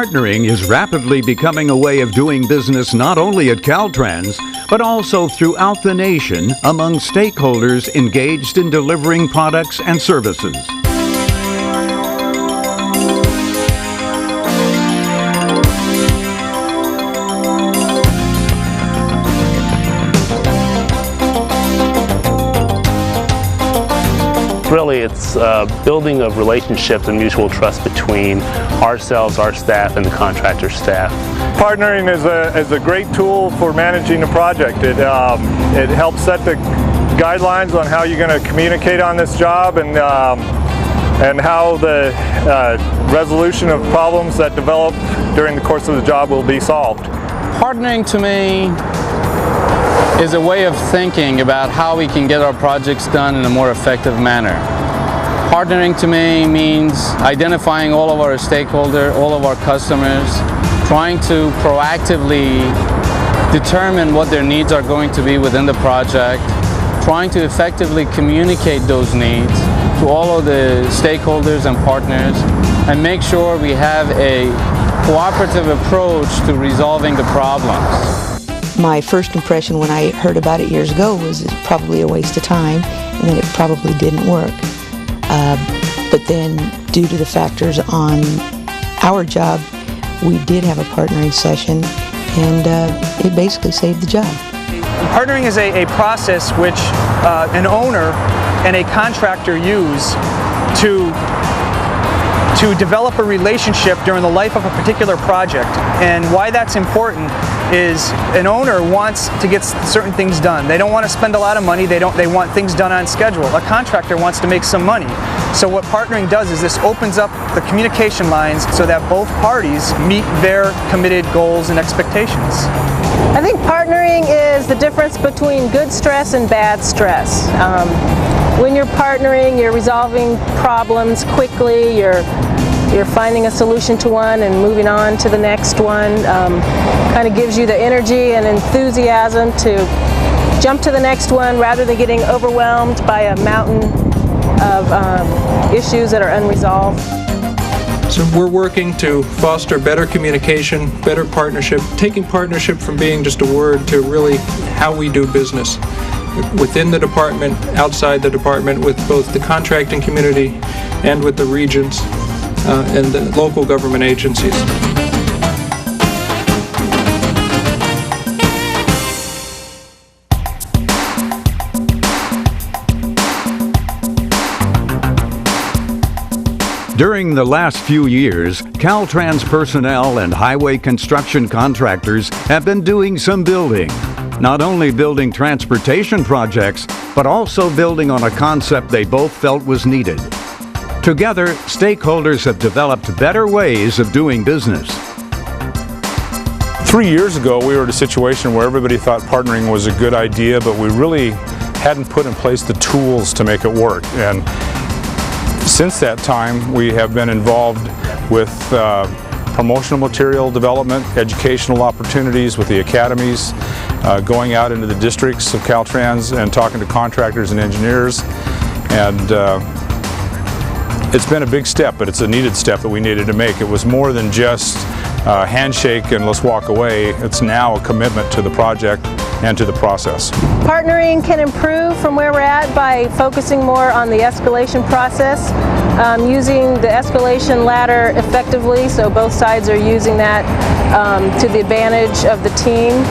Partnering is rapidly becoming a way of doing business not only at Caltrans, but also throughout the nation among stakeholders engaged in delivering products and services. Really, it's building of relationships and mutual trust between ourselves, our staff, and the contractor staff. Partnering is a great tool for managing a project. It helps set the guidelines on how you're going to communicate on this job and how the resolution of problems that develop during the course of the job will be solved. Partnering to me is a way of thinking about how we can get our projects done in a more effective manner. Partnering to me means identifying all of our stakeholders, all of our customers, trying to proactively determine what their needs are going to be within the project, trying to effectively communicate those needs to all of the stakeholders and partners, and make sure we have a cooperative approach to resolving the problems. My first impression when I heard about it years ago was it's probably a waste of time and that it probably didn't work. But then, due to the factors on our job, we did have a partnering session and it basically saved the job. Partnering is a process which an owner and a contractor use to develop a relationship during the life of a particular project. And why that's important is an owner wants to get certain things done. They don't want to spend a lot of money, they want things done on schedule. A contractor wants to make some money. So what partnering does is this opens up the communication lines so that both parties meet their committed goals and expectations. I think partnering is the difference between good stress and bad stress. When you're partnering, you're resolving problems quickly, you're finding a solution to one and moving on to the next one. Kind of gives you the energy and enthusiasm to jump to the next one rather than getting overwhelmed by a mountain of issues that are unresolved. So we're working to foster better communication, better partnership, taking partnership from being just a word to really how we do business within the department, outside the department, with both the contracting community and with the regions and the local government agencies. During the last few years, Caltrans personnel and highway construction contractors have been doing some building. Not only building transportation projects, but also building on a concept they both felt was needed. Together, stakeholders have developed better ways of doing business. 3 years ago, we were in a situation where everybody thought partnering was a good idea, but we really hadn't put in place the tools to make it work. And since that time, we have been involved with promotional material development, educational opportunities with the academies, going out into the districts of Caltrans and talking to contractors and engineers. And it's been a big step, but it's a needed step that we needed to make. It was more than just a handshake and let's walk away. It's now a commitment to the project and to the process. Partnering can improve from where we're at by focusing more on the escalation process, using the escalation ladder effectively, so both sides are using that to the advantage of the team.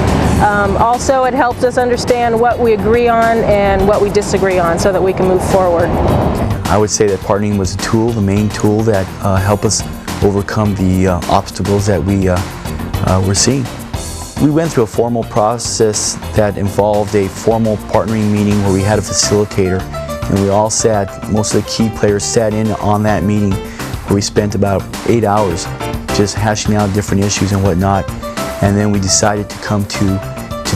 Also, it helps us understand what we agree on and what we disagree on so that we can move forward. I would say that partnering was a tool, the main tool that helped us overcome the obstacles that we were seeing. We went through a formal process that involved a formal partnering meeting where we had a facilitator, and we all sat, most of the key players sat in on that meeting where we spent about 8 hours just hashing out different issues and whatnot, and then we decided to come to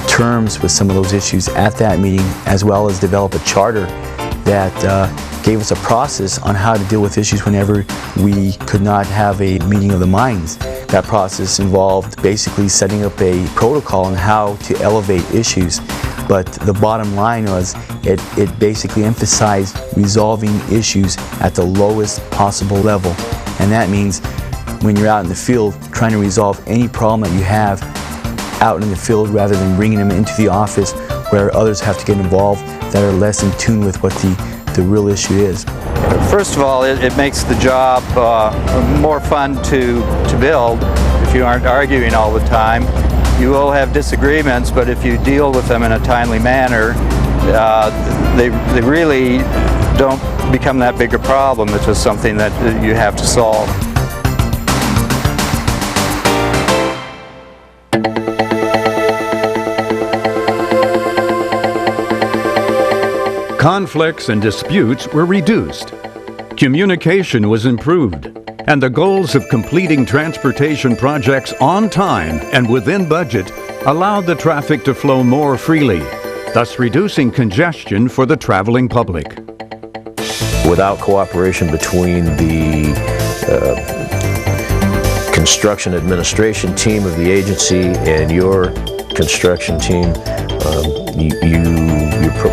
terms with some of those issues at that meeting, as well as develop a charter that gave us a process on how to deal with issues whenever we could not have a meeting of the minds. That process involved basically setting up a protocol on how to elevate issues, but the bottom line was it basically emphasized resolving issues at the lowest possible level, and that means when you're out in the field trying to resolve any problem that you have out in the field rather than bringing them into the office where others have to get involved that are less in tune with what the real issue is. First of all, it makes the job more fun to build if you aren't arguing all the time. You will have disagreements, but if you deal with them in a timely manner, they really don't become that big a problem. It's just something that you have to solve. Conflicts and disputes were reduced. Communication was improved, and the goals of completing transportation projects on time and within budget allowed the traffic to flow more freely, thus reducing congestion for the traveling public. Without cooperation between the construction administration team of the agency and your construction team,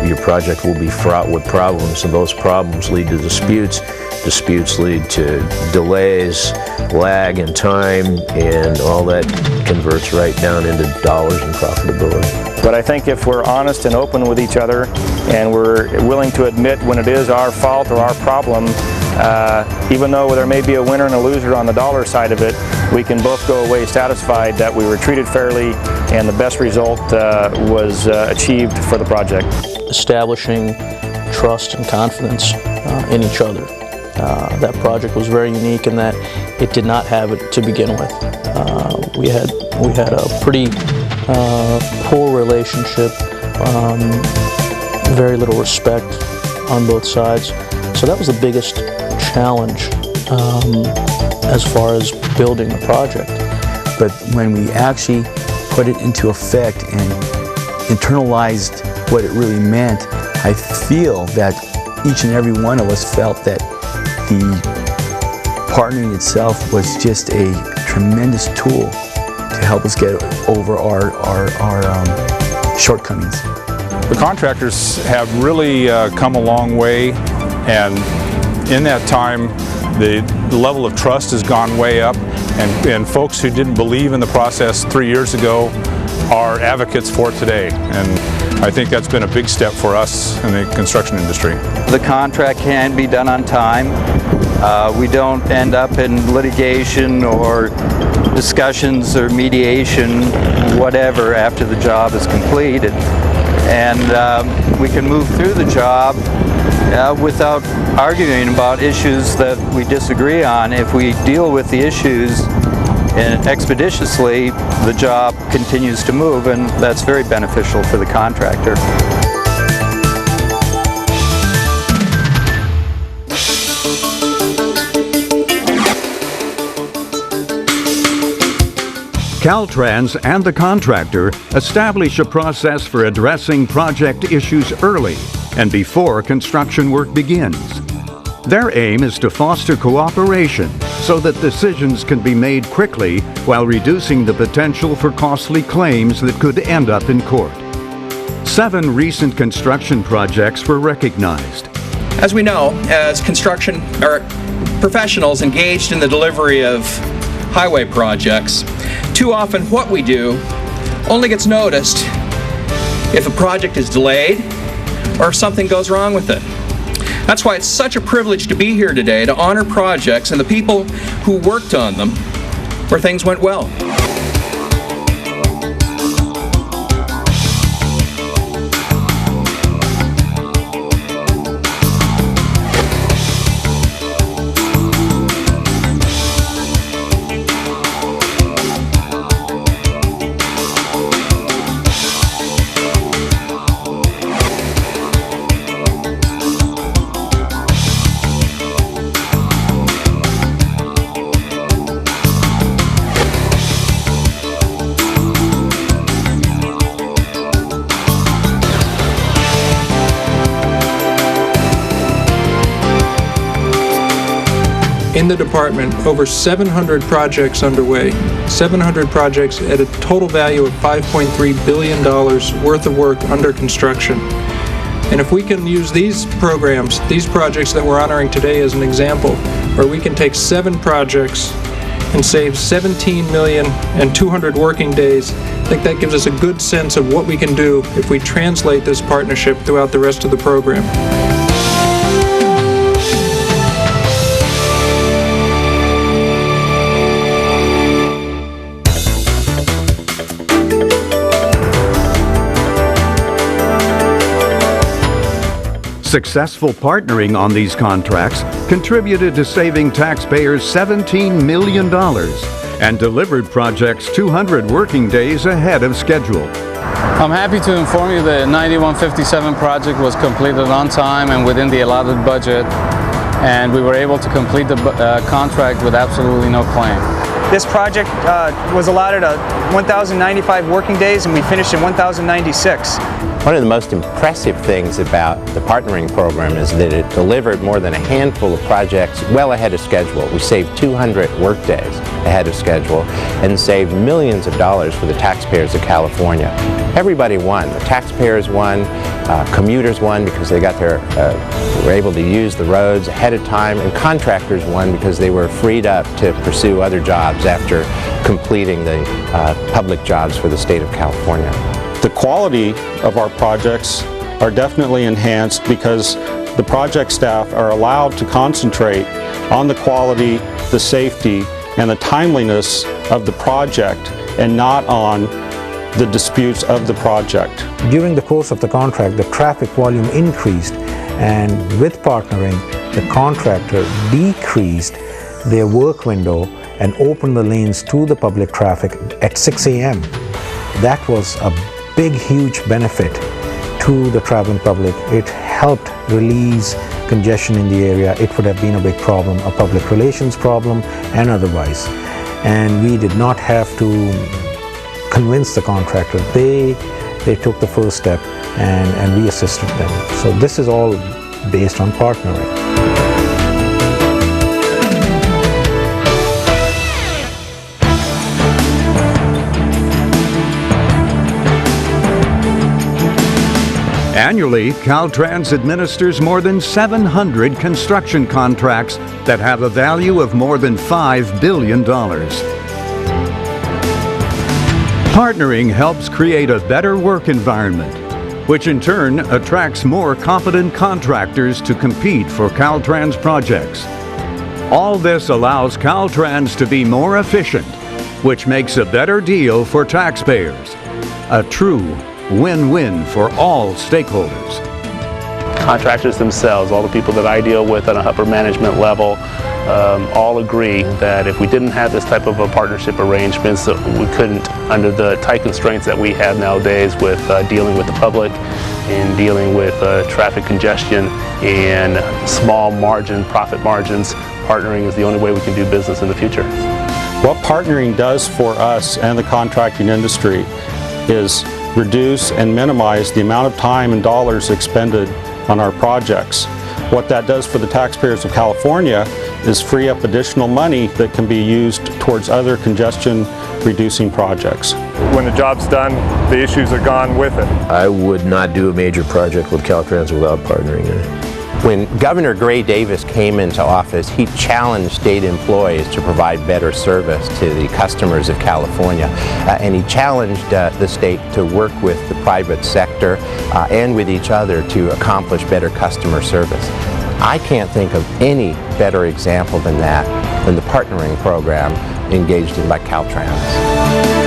your project will be fraught with problems, and those problems lead to disputes. Disputes lead to delays, lag in time, and all that converts right down into dollars and profitability. But I think if we're honest and open with each other and we're willing to admit when it is our fault or our problem, even though there may be a winner and a loser on the dollar side of it, we can both go away satisfied that we were treated fairly and the best result was achieved for the project. Establishing trust and confidence in each other. That project was very unique in that it did not have it to begin with. We had a pretty poor relationship, very little respect on both sides. So that was the biggest challenge as far as building the project. But when we actually put it into effect and internalized what it really meant, I feel that each and every one of us felt that the partnering itself was just a tremendous tool to help us get over our shortcomings. The contractors have really come a long way, and in that time the level of trust has gone way up, and folks who didn't believe in the process 3 years ago are advocates for it today, and I think that's been a big step for us in the construction industry. The contract can be done on time. We don't end up in litigation or discussions or mediation, whatever, after the job is completed. And we can move through the job without arguing about issues that we disagree on. If we deal with the issues and expeditiously, the job continues to move, and that's very beneficial for the contractor. Caltrans and the contractor establish a process for addressing project issues early and before construction work begins. Their aim is to foster cooperation so that decisions can be made quickly while reducing the potential for costly claims that could end up in court. 7 recent construction projects were recognized. As we know, as construction professionals engaged in the delivery of highway projects, too often what we do only gets noticed if a project is delayed or if something goes wrong with it. That's why it's such a privilege to be here today to honor projects and the people who worked on them where things went well. In the department, over 700 projects underway, 700 projects at a total value of $5.3 billion worth of work under construction. And if we can use these programs, these projects that we're honoring today as an example, where we can take 7 projects and saves 17,200,000 working days. I think that gives us a good sense of what we can do if we translate this partnership throughout the rest of the program. Successful partnering on these contracts contributed to saving taxpayers $17 million and delivered projects 200 working days ahead of schedule. I'm happy to inform you that 9157 project was completed on time and within the allotted budget, and we were able to complete the contract with absolutely no claim. This project was allotted 1,095 working days, and we finished in 1,096. One of the most impressive things about the partnering program is that it delivered more than a handful of projects well ahead of schedule. We saved 200 workdays ahead of schedule and saved millions of dollars for the taxpayers of California. Everybody won. The taxpayers won, commuters won because they got their, were able to use the roads ahead of time, and contractors won because they were freed up to pursue other jobs after completing the public jobs for the state of California. The quality of our projects are definitely enhanced because the project staff are allowed to concentrate on the quality, the safety, and the timeliness of the project and not on the disputes of the project. During the course of the contract, the traffic volume increased, and with partnering, the contractor decreased their work window and opened the lanes to the public traffic at 6 a.m. That was a big, huge benefit to the traveling public. It helped release congestion in the area. It would have been a big problem, a public relations problem and otherwise. And we did not have to convince the contractor. They took the first step and we assisted them. So this is all based on partnering. Annually, Caltrans administers more than 700 construction contracts that have a value of more than $5 billion. Partnering helps create a better work environment, which in turn attracts more competent contractors to compete for Caltrans projects. All this allows Caltrans to be more efficient, which makes a better deal for taxpayers. A true win-win for all stakeholders. Contractors themselves, all the people that I deal with on a upper management level, all agree that if we didn't have this type of a partnership arrangements, we couldn't, under the tight constraints that we have nowadays with dealing with the public and dealing with traffic congestion and small profit margins, partnering is the only way we can do business in the future. What partnering does for us and the contracting industry is reduce and minimize the amount of time and dollars expended on our projects. What that does for the taxpayers of California is free up additional money that can be used towards other congestion reducing projects. When the job's done, the issues are gone with it. I would not do a major project with Caltrans without partnering in it. When Governor Gray Davis came into office, he challenged state employees to provide better service to the customers of California. And he challenged the state to work with the private sector and with each other to accomplish better customer service. I can't think of any better example than that than the partnering program engaged in by Caltrans.